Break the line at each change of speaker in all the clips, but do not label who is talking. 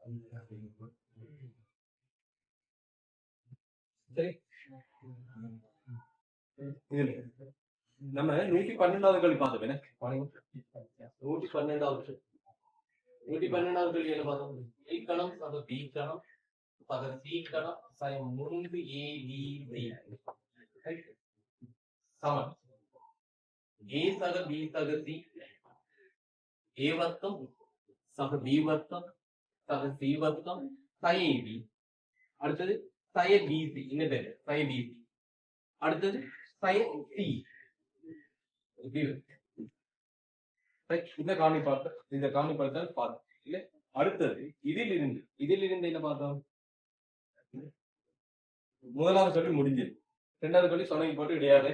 சரி, நம்ம 112வது கேள்வி பார்த்தோம். 112வது 112வது கேள்வி என்ன பார்த்தோம்? A கணம் சக B கணம் சக C கணம் சமம் 3ABC சமம் A சக B சக C A வர்க்கம் சக B வர்க்கம் சக C வர்க்கம் sin AB. அடுத்தது sin BC, என்ன பேரு? sin BC. அடுத்தது sin C. இந்த காணி பார்த்தால் பார்த்தோம் இல்ல. அடுத்தது இதிலிருந்து என்ன பார்த்தோம்? முதலாவது சொல்லி முடிஞ்சது. இரண்டாவது சொல்லி சொன்ன போட்டு இடையாத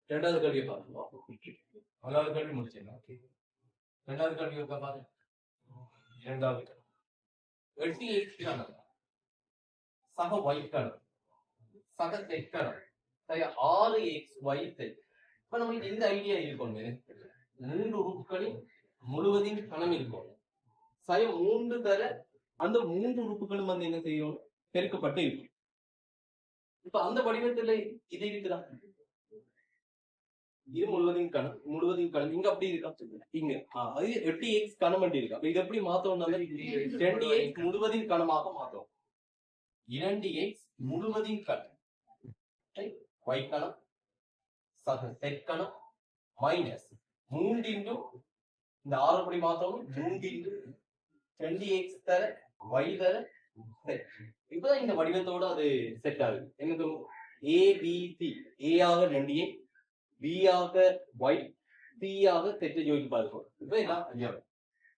இரண்டாவது கல்வியை பார்த்தோம். முதலாவது கல்வி முடிச்சேன். இரண்டாவது கல்வி பாருங்க. இரண்டாவது 8x கணம் சக y கணம் சக z கணம் 6xy. இப்ப நமக்கு இந்த ஐடியா இருக்கும், 3 உறுப்புகளின் முழுவதின் கணம் இருக்கும். சயம் 3 தர அந்த 3 உறுப்புகளும் வந்து என்ன செய்யும்? பெருக்கப்பட்டு இருக்கும். இப்ப அந்த வடிவத்துல இது இருக்குதா? இது முழுவதின் கணம் இங்க அப்படி இருக்கா? இங்க அது 8x கணம் இருக்கா? இது எப்படி மாத்தோம்னா 2x முழுவதின் கணமாக மாத்தோம். 2x முழுவதின் கணம் y கணம் சக z கணம் மைனஸ் 3 இந்த 6 படி மாத்தோம். 3 2x தர y தர z. இப்பதான் இந்த வடிவத்தோட அது செட் ஆகுது. என்ன சொல்லுவோம்? a b c, a ஆக 2x, b ஆக y, c ஆக z ஜோதிச்சு பாருங்க. இப்ப இதான்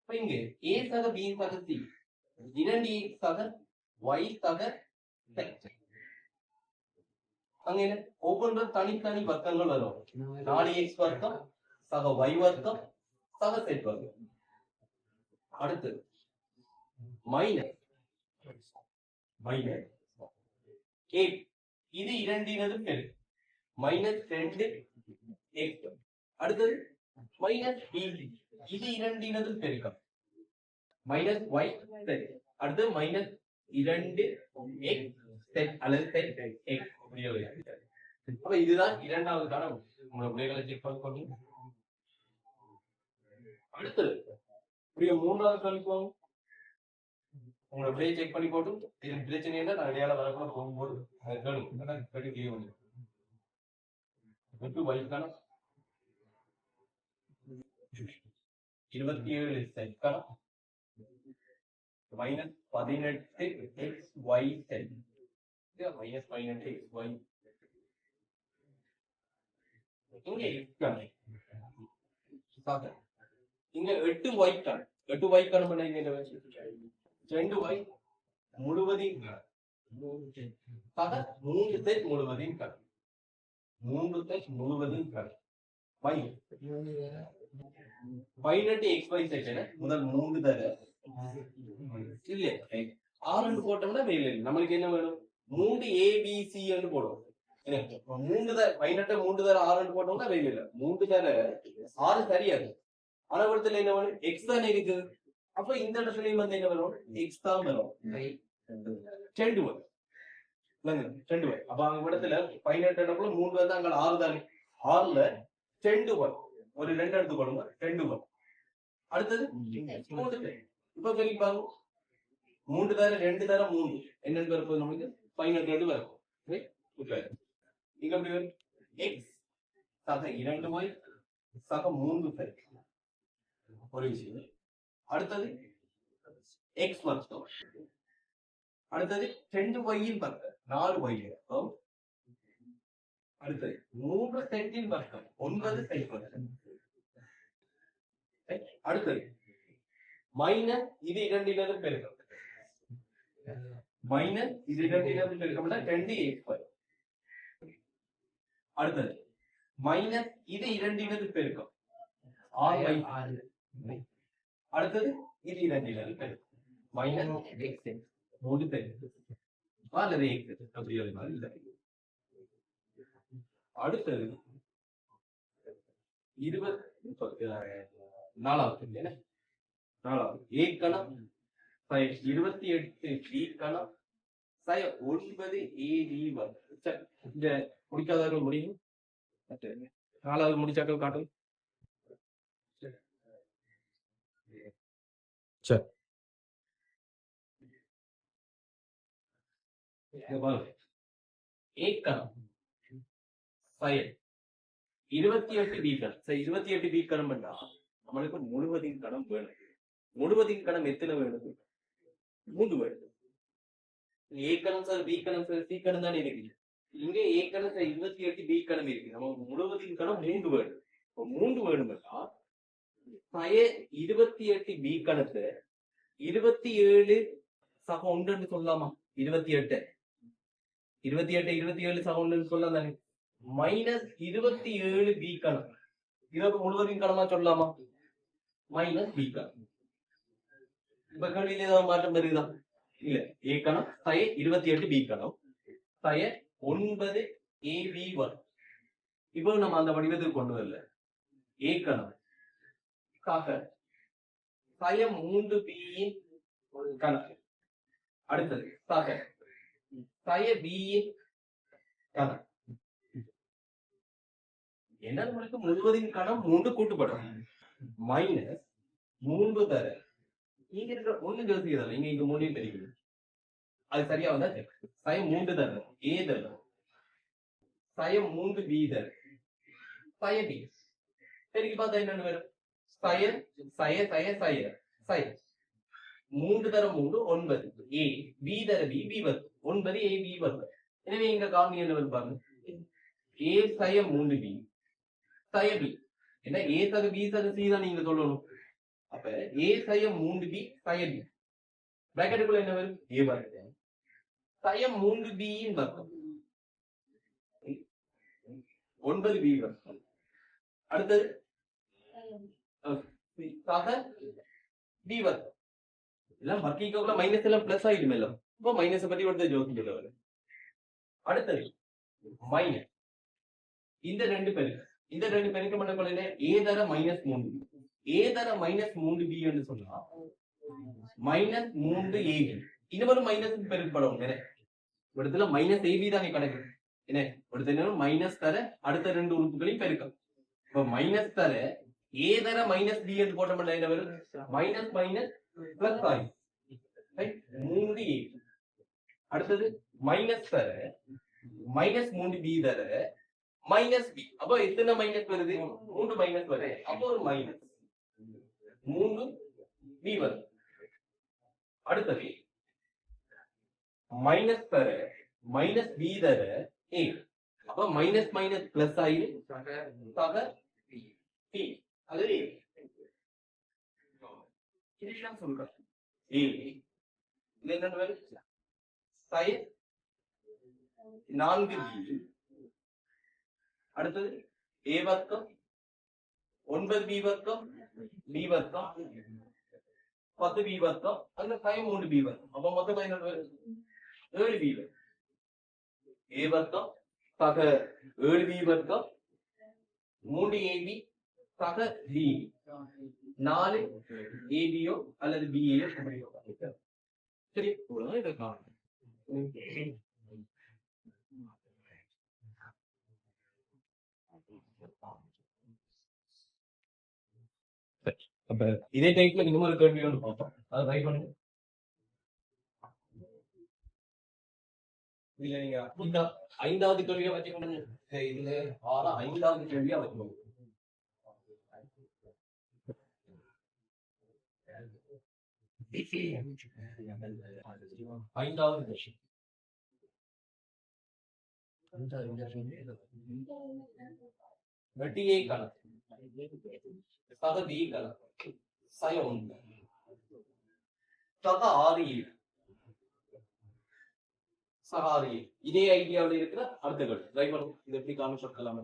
இப்ப இங்க a சக b சக c 2x சக y சக z. அங்க என்ன ஒவ்வொன்று தனித்தனி வர்க்கங்கள் வரும். 4x வர்க்கம் சக y வர்க்கம் சக z வர்க்கம். அடுத்து மைனஸ் a, இது இரண்டினது பெரு மைனஸ் 2x. அடுத்தது மைனஸ் b, இது இரண்டினது பெருக்கம் மைனஸ் y z. அடுத்து மைனஸ் 2x z அல்லது z x. அப்ப இதுதான் இரண்டாவது கணம். உங்களோட பிள்ளைகளை செக் பண்ணி அடுத்தது மூன்றாவது கணிப்போம். உங்களோட பிள்ளையை செக் பண்ணி போட்டு இது பிரச்சனை இல்லை. நான் இடையால வரக்கூட போகும்போது கணம் 27 செட் கணம் minus 18xy set minus 18xy. இங்க 8y கணம் 8y கணம் பண்ண 2y முழுவதின் கணம் 3 செட் முழுவதின் கணம் 3 செட் முழுவதின் கணம் 18xy செட் முதல் 3 தர இல்ல 6 போட்டோம்னா வெயில் இல்லை. நம்மளுக்கு என்ன வேணும்? 3 abc என்று போடுவோம். 3 தர 3 தர 6 போட்டோம்னா வெயில் இல்லை. 3 தர 6 சரியாது. ஆனா இடத்துல என்ன வேணும்? எக்ஸ் தானே இருக்கு. அப்ப இந்த இடத்துலயும் வந்து என்ன வரும்? எக்ஸ் தான் வரும். 2y இல்லங்க 2y. அப்ப அங்க இடத்துல 18 இடத்துல 3 வந்து அங்க 6 தானே. 6ல 2y ஒரு 2 எடுத்து போடுங்க. 2y. அடுத்தது 3. இப்ப சொல்லி பாருங்க 3 தர 2 தர 3 என்னன்னு வரப்போ நமக்கு 18 வரும். இங்க எப்படி வரும்? எக்ஸ் சக 2y சக 3 சரி ஒரு விஷயம். அடுத்தது எக்ஸ் வர்க்கம். அடுத்தது 2y வர்க்கம் 4y வர்க்கம். அடுத்தது 3 செட்டின் வர்க்கம் 9 செட் வர்க்கம். அடுத்தது மைனஸ் இது இரண்டினது பெருக்கம் மைனஸ் இது இரண்டினது பெருக்கம்னா 2x. அடுத்தது மைனஸ் இது இரண்டினது பெருக்கம் 6y. அடுத்தது இது இரண்டினது பெருக்கம் மைனஸ் x 3 பெருக்கம் அல்லது x அப்படி இல்லை. அடுத்தது 20 நாலாவது என்ன நாலாவது ஏ கணம் 28 பி கணம் 9 ஏபி சரி இந்த முடிக்காதவர்கள் முடியும் நாலாவது முடிச்சாக்கள் காட்டும் சரி ஏ கணம் 28 பி கணம் சரி 28 பி கணம் பண்ணா நம்மளுக்கு முழுவதின் கணம் வேணும் முழுவதின் கணம் எத்தனை வேணும் 3 வேணும் ஏ கணம் சார் பி கணம் சார் சி கணம் தானே இருக்கு இங்க ஏ கணம் சார் 28 பி கணம் இருக்கு நம்ம முழுவதின் கணம் 3 வேணும் 3 வேணும்னா 28 பி கணத்தை 27 சக ஒன்றுன்னு சொல்லலாமா 28 சக ஒன்றுன்னு சொல்லலாம் தானே மைனஸ் 27 பி கணம் இதற்கு முழுவதின் கணமா சொல்லலாமா மைனஸ் பி கணம் இப்ப கேள்வியில ஏதாவது மாற்றம் வருதா இல்ல ஏ கணம் 28 பி கணம் 9 ஏபி வரும் இப்போ நம்ம அந்த வடிவத்துக்கு கொண்டு வரல ஏ கணம் 3 பியின் கணக்கு அடுத்தது பியின் கணக்கு என்ன நம்மளுக்கு முழுவதின் கணம் 3 கூட்டுப்படும் மைனஸ் 3 தர இங்க இருக்கிற ஒண்ணு ஜோசிக்கிறதா இங்க இங்க 3 தெரியுது அது சரியா வந்தா 3 தர ஏ தர 3 பி தர பி சரிக்கு பார்த்தா என்னன்னு வரும் 3 தர 3 9 ஏ பி தர பி வரும் 9 ஏ பி வரும் எனவே இங்க காரணி என்ன வரும் பாருங்க ஏ 3 பி பி என்ன ஏ தர பி தர சி தான் நீங்க சொல்லணும் அப்ப ஏ 3 பி பி பிராக்கெட்டுக்குள்ள என்ன வரும் ஏ வரும் 3 பி இன் வர்க்கம் 9 பி வர்க்கம் அடுத்தது பி வர்க்கம் எல்லாம் வர்க்கிக்குள்ள மைனஸ் எல்லாம் பிளஸ் ஆயிடும் எல்லாம் இப்போ மைனஸ் பத்தி வந்து ஜோசி சொல்ல அடுத்தது மைனஸ் இந்த ரெண்டு பெருக்கு பண்ண கொள்ள ஏ தர மைனஸ் 3 ஏ தர மைனஸ் 3 பி என்று சொன்னா மைனஸ் 3 ஏபி இன்னொரு மைனஸ் பெருக்கப்படும் இடத்துல மைனஸ் ஏபி தான் கணக்கு என்ன இடத்துல மைனஸ் தர அடுத்த ரெண்டு உறுப்புகளையும் பெருக்கம் இப்ப மைனஸ் தர ஏ தர மைனஸ் பி என்று போட்ட என்ன வரும் மைனஸ் மைனஸ் பிளஸ் ஆகி 3 ஏ அடுத்தது மைனஸ் தர மைனஸ் 3 பி தர மைனஸ் பி அப்போ எத்தனை மைனஸ் வருது 3 மைனஸ் வருது அப்போ ஒரு மைனஸ் 3 பி வருது அடுத்தது மைனஸ் தர மைனஸ் பி தர ஏ அப்ப மைனஸ் மைனஸ் பிளஸ் ஆகி பி அது இதுதான் சொல்றேன் ஏ இது என்ன வரும் 4 பி அடுத்தது ஏ வர்க்கம் 9 பி வர்க்கம் 10 பி வர்க்கம் அந்த 3 பி வர்க்கம் அப்ப மொத்தம் 7 பி வர்க்கம் ஏ வர்க்கம் 7 பி வர்க்கம் 3 ஏபி பி 4 ஏபியோ அல்லது பிஏயோ சரி இதை காணும் அப்ப இதே டைப்ல இன்னொரு கேள்வி ஒன்று பார்ப்போம் அதை ட்ரை பண்ணுங்க இல்ல நீங்க இந்த 5வது கேள்வியா வச்சுக்கணும் இதுல 5வது கேள்வியா வச்சுக்கணும் 5வது கொஸ்டின் வெட்டியை கணக்கு சகதி கணக்கு சயம் சகாரி இதே ஐடியாவில் இருக்கிற அடுத்தகள் டிரைவர் இது எப்படி காமிச்சிருக்கலாம்